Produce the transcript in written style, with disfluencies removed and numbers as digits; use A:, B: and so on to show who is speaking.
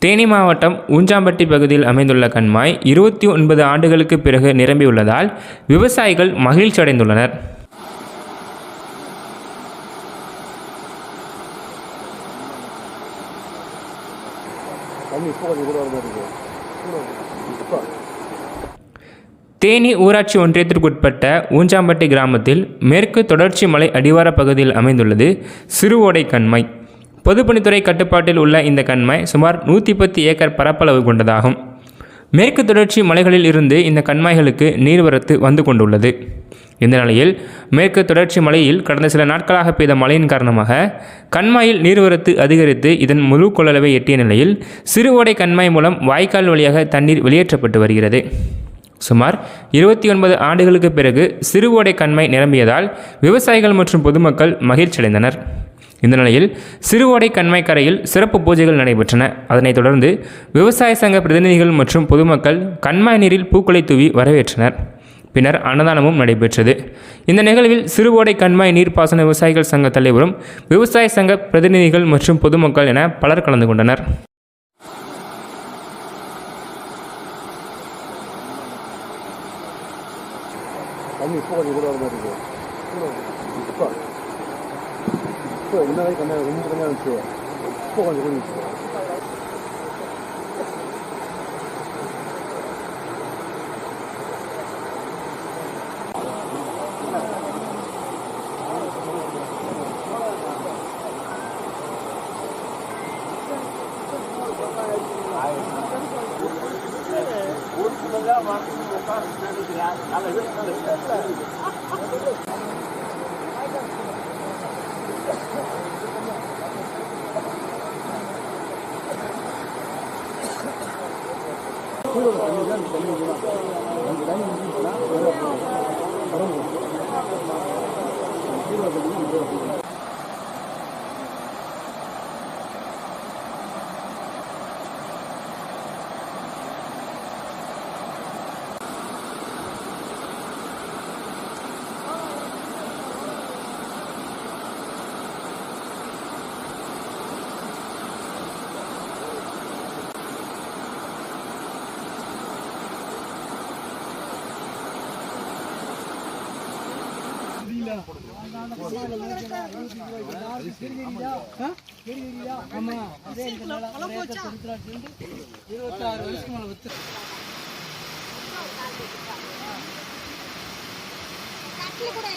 A: தேனி மாவட்டம் ஊஞ்சாம்பட்டி பகுதியில் அமைந்துள்ள கண்மாய் 29 ஆண்டுகளுக்கு பிறகு நிரம்பியுள்ளதால் விவசாயிகள் மகிழ்ச்சி அடைந்துள்ளனர். தேனி ஊராட்சி ஒன்றியத்திற்குட்பட்ட ஊஞ்சாம்பட்டி கிராமத்தில் மேற்கு தொடர்ச்சி மலை அடிவார பகுதியில் அமைந்துள்ளது சிறுவோடை கண்மாய். பொதுப்பணித்துறை கட்டுப்பாட்டில் உள்ள இந்த கண்மாய் சுமார் 110 ஏக்கர் பரப்பளவு கொண்டதாகும். மேற்கு தொடர்ச்சி மலைகளில் இருந்து இந்த கண்மாய்களுக்கு நீர்வரத்து வந்து கொண்டுள்ளது. இந்த நிலையில் மேற்கு தொடர்ச்சி மலையில் கடந்த சில நாட்களாக பெய்த மழையின் காரணமாக கண்மாயில் நீர்வரத்து அதிகரித்து இதன் முழு கொள்ளளவை எட்டிய நிலையில் சிறுவோடை கண்மாய் மூலம் வாய்க்கால் வழியாக தண்ணீர் வெளியேற்றப்பட்டு வருகிறது. சுமார் 29 ஆண்டுகளுக்கு பிறகு சிறுவோடை கண்மாய் நிரம்பியதால் விவசாயிகள் மற்றும் பொதுமக்கள் மகிழ்ச்சியடைந்தனர். இந்த நிலையில் சிறுவோடை கண்மாய் கரையில் சிறப்பு பூஜைகள் நடைபெற்றன. அதனைத் தொடர்ந்து விவசாய சங்க பிரதிநிதிகள் மற்றும் பொதுமக்கள் கண்மாய் நீரில் பூக்களை தூவி வரவேற்றனர். பின்னர் அன்னதானமும் நடைபெற்றது. இந்த நிகழ்வில் சிறுவோடை கண்மாய் நீர்ப்பாசன விவசாயிகள் சங்க தலைவரும் விவசாய சங்க பிரதிநிதிகள் மற்றும் பொதுமக்கள் என பலர் கலந்து கொண்டனர்.
B: கூட